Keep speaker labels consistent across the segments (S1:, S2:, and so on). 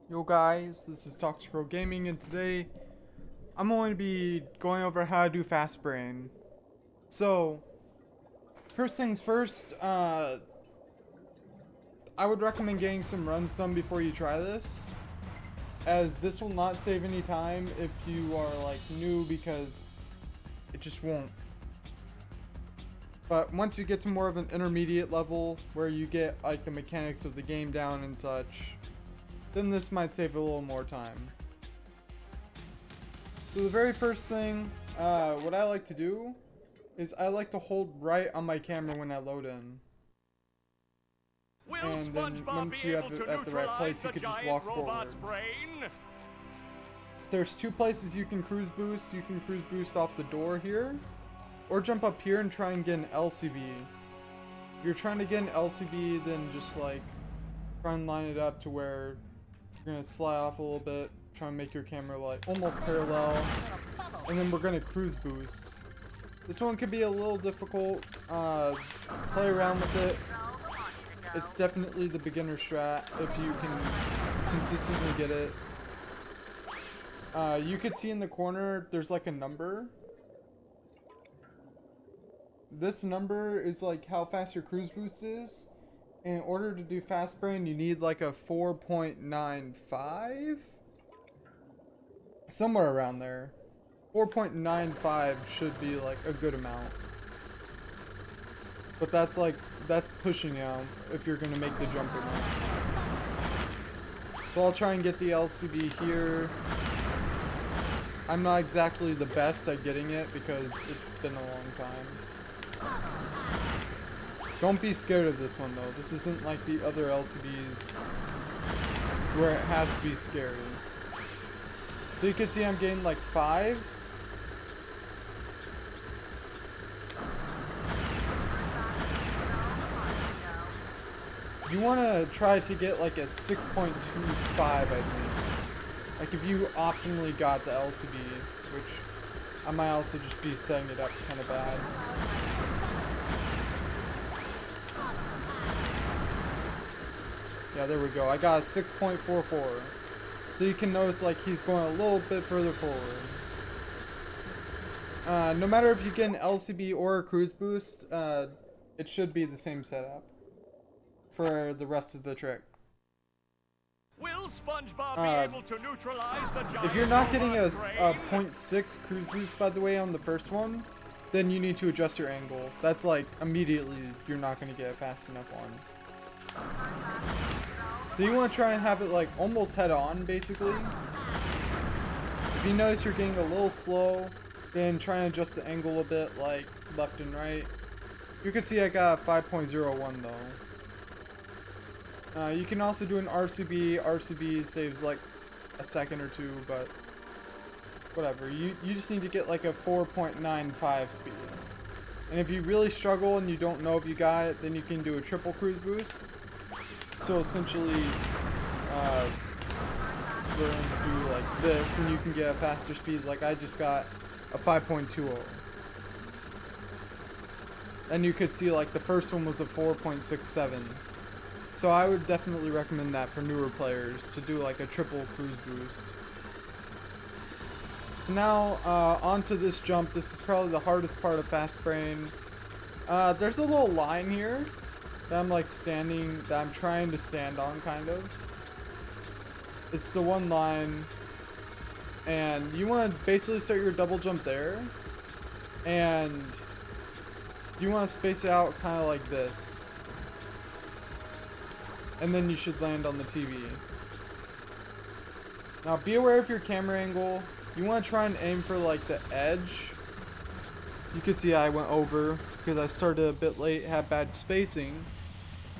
S1: Yo guys, this is Toxic Gaming, and today I'm going to be going over how to do fast brain. So, first things first, I would recommend getting some runs done before you try this, as this will not save any time if you are like new, because it just won't. But once you get to more of an intermediate level where you get like the mechanics of the game down and such, then this might save a little more time. So the very first thing, what I like to do is I like to hold right on my camera when I load in. And then once you have it at the right place, you can just walk forward. There's two places you can cruise boost. You can cruise boost off the door here, or jump up here and try and get an LCB. If you're trying to get an LCB, then just like try and line it up to where you're gonna slide off a little bit, try and make your camera like almost parallel, and then we're gonna cruise boost. This one could be a little difficult. Play around with it. It's definitely the beginner strat if you can consistently get it. You could see in the corner there's like a number. This number is like how fast your cruise boost is. In order to do fast brain, you need like a 4.95? Somewhere around there. 4.95 should be like a good amount. But that's pushing out if you're gonna make the jump or not. So I'll try and get the LCB here. I'm not exactly the best at getting it because it's been a long time. Don't be scared of this one though. This isn't like the other LCBs where it has to be scary. So you can see I'm getting like 5s. You want to try to get like a 6.25, I think. Like if you optimally got the LCB, which I might also just be setting it up kind of bad. Yeah, there we go. I got a 6.44. So you can notice like he's going a little bit further forward. No matter if you get an LCB or a cruise boost, it should be the same setup for the rest of the trick.
S2: Will SpongeBob be able to neutralize the giant
S1: if you're not getting a
S2: brain?
S1: 0.6 cruise boost, by the way, on the first one, then you need to adjust your angle. That's like immediately you're not going to get a fast enough one. So you want to try and have it like almost head on, basically. If you notice you're getting a little slow, then try and adjust the angle a bit, like left and right. You can see I got 5.01 though. You can also do an RCB. RCB saves like a second or two, but whatever. You just need to get like a 4.95 speed. And if you really struggle and you don't know if you got it, then you can do a triple cruise boost. So essentially, we're going to do like this, and you can get a faster speed. Like I just got a 5.20. And you could see like the first one was a 4.67. So I would definitely recommend that for newer players, to do like a triple cruise boost. So now, onto this jump. This is probably the hardest part of fast brain. There's a little line here that I'm like that I'm trying to stand on, kind of. It's the one line, and you want to basically start your double jump there, and you want to space it out kind of like this. And then you should land on the TV. Now be aware of your camera angle. You want to try and aim for like the edge. You can see I went over because I started a bit late, had bad spacing.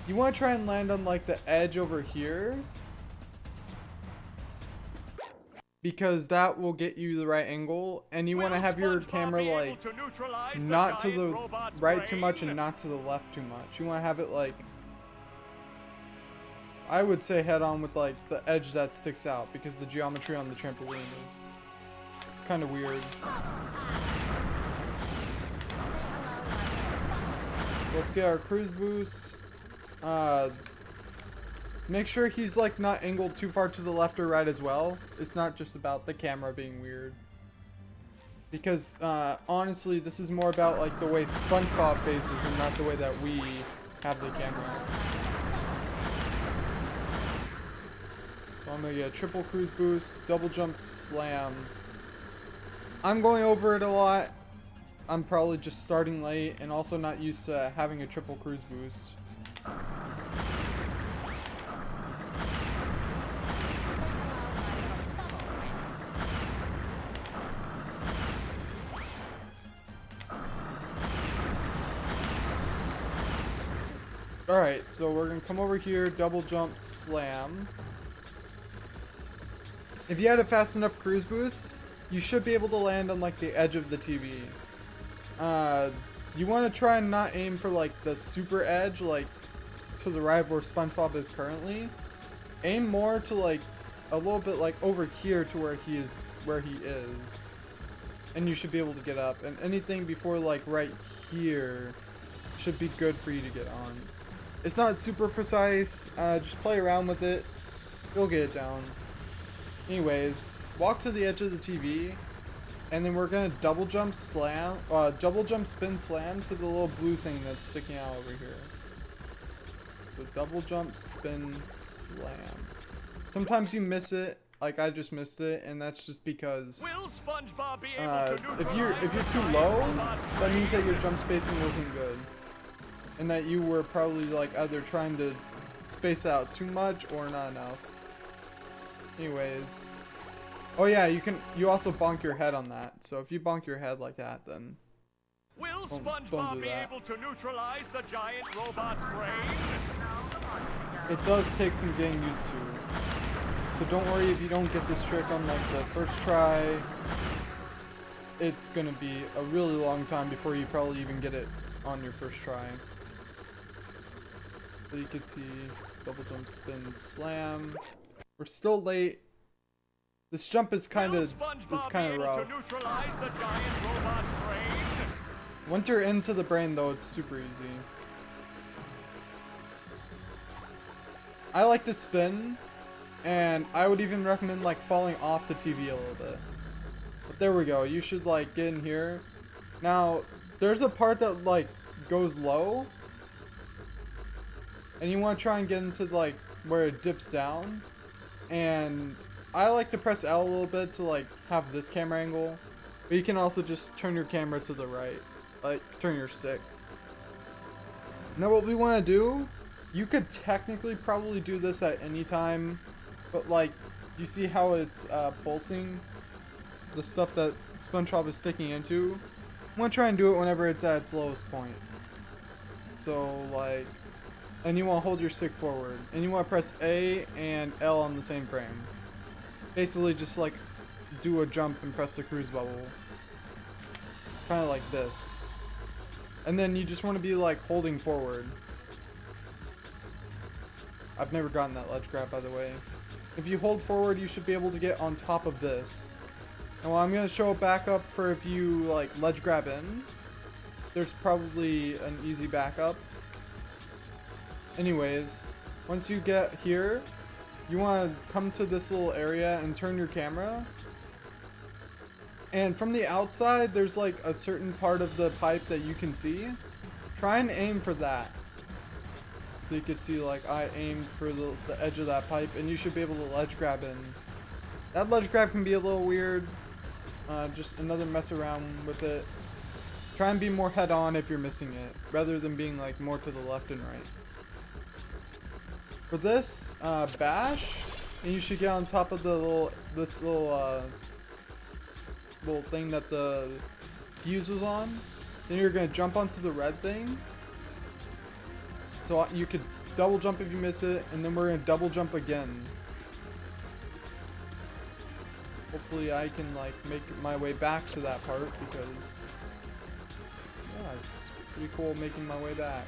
S1: You want to try and land on like the edge over here, because that will get you the right angle. And you want to have your camera like not to the right too much and not to the left too much. You want to have it like, I would say head on with like the edge that sticks out, because the geometry on the trampoline is kind of weird. Let's get our cruise boost. Make sure he's like not angled too far to the left or right as well. It's not just about the camera being weird. Because honestly, this is more about like the way SpongeBob faces and not the way that we have the camera. So I'm gonna get a triple cruise boost, double jump slam. I'm going over it a lot. I'm probably just starting late and also not used to having a triple cruise boost. Alright, so we're gonna come over here, double jump, slam. If you had a fast enough cruise boost, you should be able to land on like the edge of the TV. You want to try and not aim for like the super edge, like to the right where SpongeBob is currently. Aim more to like a little bit like over here to where he is, and you should be able to get up. And anything before like right here should be good for you to get on. It's not super precise. Just play around with it. You'll get it down. Anyways, walk to the edge of the TV, and then we're gonna double jump spin slam to the little blue thing that's sticking out over here. So double jump, spin, slam. Sometimes you miss it, like I just missed it, and that's just because
S2: Will SpongeBob be able to
S1: if you're too low, that means that your jump spacing wasn't good, and that you were probably like either trying to space out too much or not enough. Anyways, oh yeah, you also bonk your head on that. So if you bonk your head like that, then
S2: Will
S1: don't
S2: SpongeBob
S1: do
S2: be
S1: that.
S2: able to neutralize the giant robot's brain?
S1: It does take some getting used to. So don't worry if you don't get this trick on like the first try. It's gonna be a really long time before you probably even get it on your first try. So you can see double jump, spin, slam. We're still late. This jump is kind of rough.
S2: To neutralize the giant robot's brain?
S1: Once you're into the brain though, it's super easy. I like to spin, and I would even recommend like falling off the TV a little bit. But there we go. You should like get in here. Now, there's a part that like goes low, and you want to try and get into like where it dips down. And I like to press L a little bit to like have this camera angle, but you can also just turn your camera to the right, like turn your stick. Now what we want to do, you could technically probably do this at any time, but like you see how it's pulsing the stuff that SpongeBob is sticking into. I want to try and do it whenever it's at its lowest point. So like, and you want to hold your stick forward, and you want to press A and L on the same frame. Basically just like do a jump and press the cruise bubble. Kind of like this. And then you just want to be like holding forward. I've never gotten that ledge grab, by the way. If you hold forward, you should be able to get on top of this. And while I'm going to show a backup for if you like ledge grab in, there's probably an easy backup. Anyways, once you get here, you want to come to this little area and turn your camera. And from the outside, there's like a certain part of the pipe that you can see. Try and aim for that. So you can see like I aimed for the edge of that pipe, and you should be able to ledge grab in. That ledge grab can be a little weird. Just another mess around with it. Try and be more head on if you're missing it, rather than being like more to the left and right. For this, bash, and you should get on top of the little thing that the fuse was on. Then you're gonna jump onto the red thing. So you could double jump if you miss it, and then we're gonna double jump again. Hopefully I can like make my way back to that part, because yeah, it's pretty cool making my way back.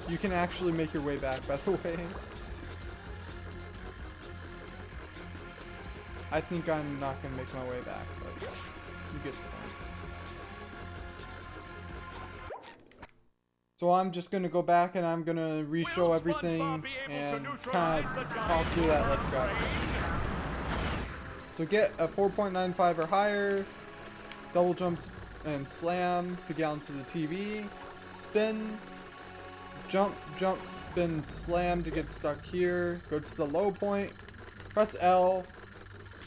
S1: You can actually make your way back, by the way. I think I'm not gonna make my way back, but you get the point. So I'm just gonna go back and I'm gonna re-show everything and kind of talk through that ledge grab. So get a 4.95 or higher, double jumps and slam to get onto the TV, spin, jump, jump, spin, slam to get stuck here, go to the low point, press L,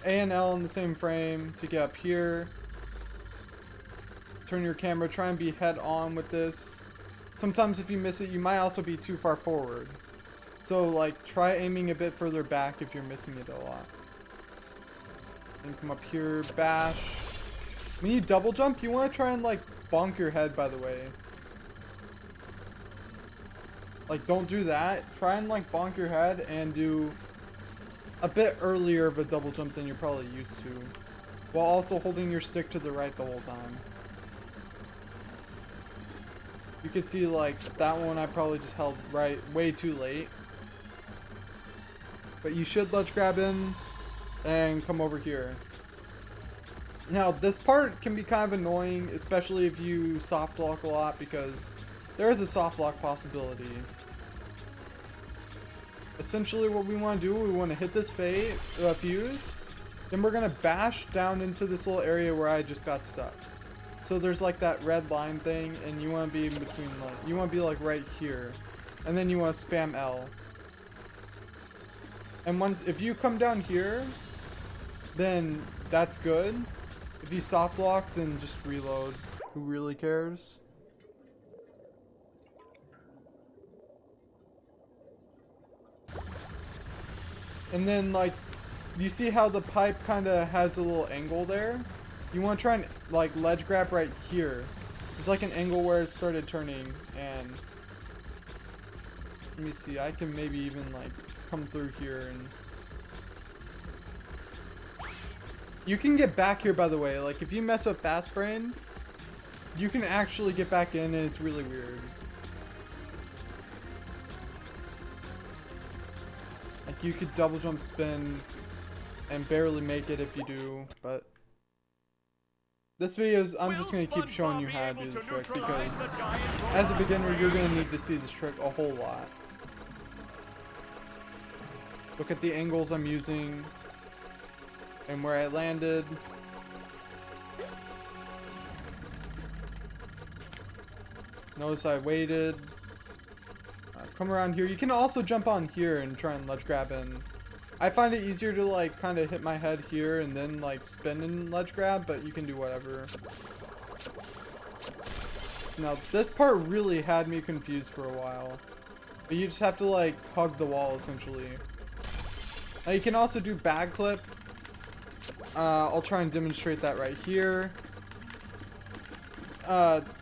S1: A and L in the same frame to get up here, turn your camera, try and be head on with this. Sometimes if you miss it, you might also be too far forward. So like try aiming a bit further back if you're missing it a lot. And come up here, bash. When you double jump, you want to try and like bonk your head, by the way. Like don't do that. Try and like bonk your head and do a bit earlier of a double jump than you're probably used to. While also holding your stick to the right the whole time. You can see like that one I probably just held right way too late. But you should ledge grab in and come over here. Now this part can be kind of annoying, especially if you soft lock a lot, because there is a soft lock possibility. Essentially what we want to do, we want to hit this fuse, then we're going to bash down into this little area where I just got stuck. So there's like that red line thing, and you want to be in between, like, you want to be like right here. And then you want to spam L. And if you come down here, then that's good. If you soft lock, then just reload. Who really cares? And then like, you see how the pipe kind of has a little angle there? You want to try and like ledge grab right here. There's like an angle where it started turning, and let me see, I can maybe even like come through here, and you can get back here, by the way. Like if you mess up fast brain, you can actually get back in, and it's really weird. Like you could double jump spin and barely make it if you do, but this video is, I'm just going to keep showing you how to do the trick, because as a beginner you're going to need to see this trick a whole lot. Look at the angles I'm using and where I landed. Notice I waited. Come around here. You can also jump on here and try and ledge grab in. I find it easier to like kind of hit my head here and then like spin and ledge grab, but you can do whatever. Now this part really had me confused for a while. But you just have to like hug the wall essentially. Now you can also do bag clip. I'll try and demonstrate that right here.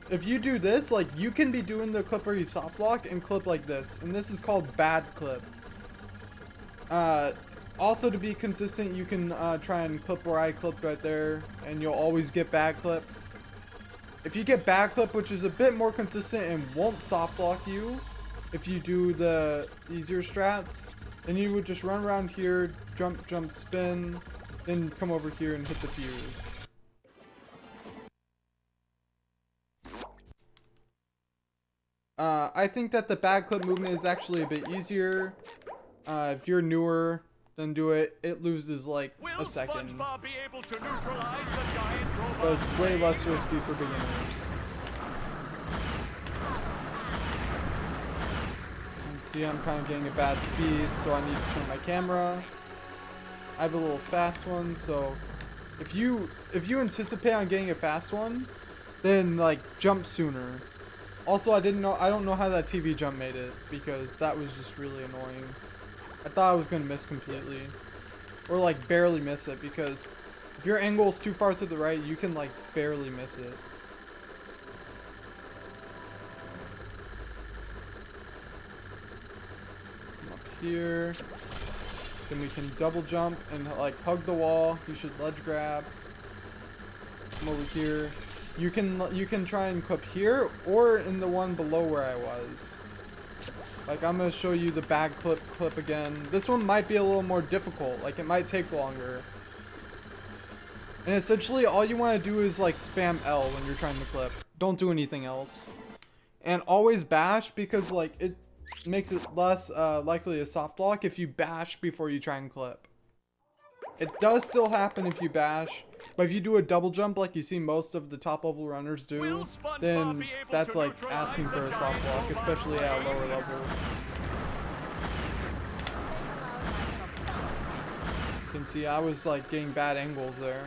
S1: If you do this, like you can be doing the clip where you soft lock and clip like this, and this is called bad clip. Also to be consistent, you can try and clip where I clipped right there, and you'll always get bad clip. If you get bad clip, which is a bit more consistent and won't soft lock you, if you do the easier strats, then you would just run around here, jump, jump, spin, then come over here and hit the fuse. I think that the bag clip movement is actually a bit easier. If you're newer, then do it. It loses like a second. But it's way less risky for beginners. See, I'm kind of getting a bad speed, so I need to turn my camera. I have a little fast one, so if you anticipate on getting a fast one, then like jump sooner. Also, I don't know how that TV jump made it, because that was just really annoying. I thought I was gonna miss completely, or like barely miss it, because if your angle is too far to the right, you can like barely miss it. Come up here, then we can double jump and like hug the wall. You should ledge grab. Come over here. You can try and clip here or in the one below where I was. Like I'm gonna show you the bag clip again. This one might be a little more difficult. Like it might take longer. And essentially all you want to do is like spam L when you're trying to clip. Don't do anything else. And always bash, because like it makes it less likely a soft lock if you bash before you try and clip. It does still happen if you bash, but if you do a double jump like you see most of the top level runners do, then that's like asking for a soft lock, especially at a lower level. You can see I was like getting bad angles there.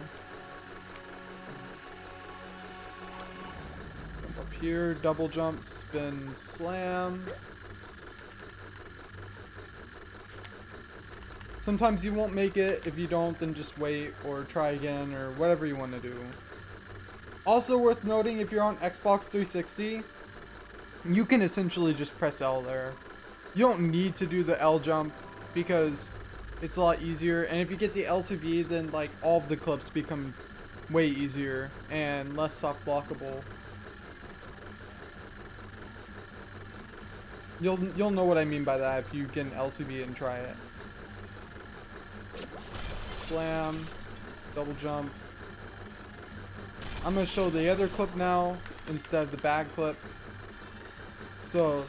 S1: Jump up here, double jump, spin, slam. Sometimes you won't make it. If you don't, then just wait or try again or whatever you want to do. Also worth noting, if you're on Xbox 360, you can essentially just press L there. You don't need to do the L jump because it's a lot easier. And if you get the LCV, then like all of the clips become way easier and less soft blockable. You'll know what I mean by that if you get an LCV and try it. Slam, double jump. I'm going to show the other clip now instead of the bag clip. So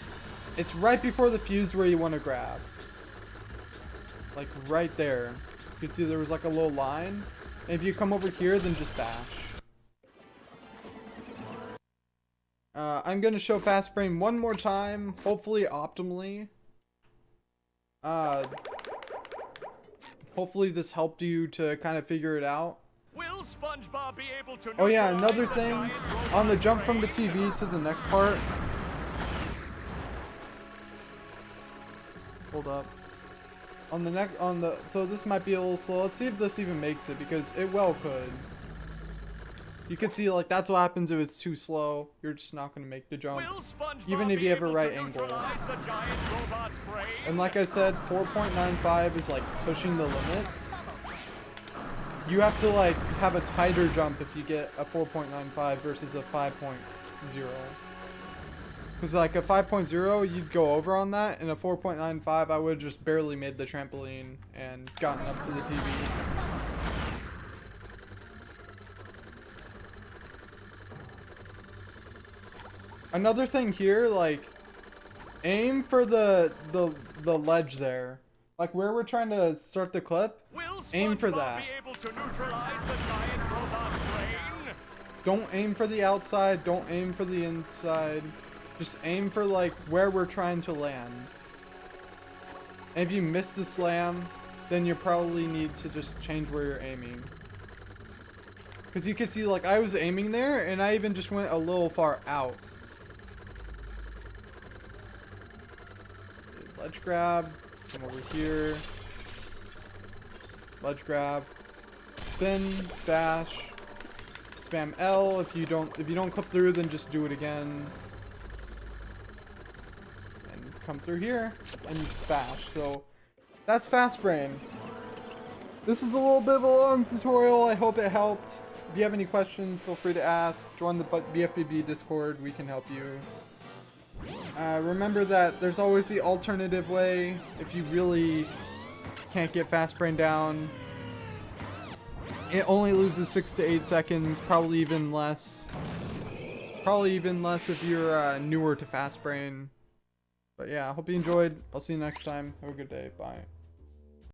S1: it's right before the fuse where you want to grab. Like right there. You can see there was like a little line. And if you come over here, then just bash. I'm going to show fast brain one more time, hopefully optimally. Hopefully this helped you to kind of figure it out.
S2: Will SpongeBob be able to
S1: Oh yeah, another thing, on the jump from the TV to the next part. Hold up. So this might be a little slow. Let's see if this even makes it, because it well could. You can see like that's what happens if it's too slow. You're just not going to make the jump, even if you have a right angle. And like I said, 4.95 is like pushing the limits. You have to like have a tighter jump if you get a 4.95 versus a 5.0. Because like a 5.0, you'd go over on that, and a 4.95, I would have just barely made the trampoline and gotten up to the TV. Another thing here, like, aim for the ledge there. Like where we're trying to start the clip, aim for that. Don't aim for the outside, don't aim for the inside. Just aim for like where we're trying to land. And if you miss the slam, then you probably need to just change where you're aiming. Because you can see like I was aiming there and I even just went a little far out. Ledge grab, come over here. Ledge grab, spin, bash, spam L. If you don't clip through, then just do it again. And come through here and bash. So that's fast brain. This is a little bit of a long tutorial. I hope it helped. If you have any questions, feel free to ask. Join the BFBB Discord. We can help you. Remember that there's always the alternative way if you really can't get fast brain down. It only loses 6 to 8 seconds, probably even less. Probably even less if you're newer to fast brain. But yeah, I hope you enjoyed. I'll see you next time. Have a good day. Bye.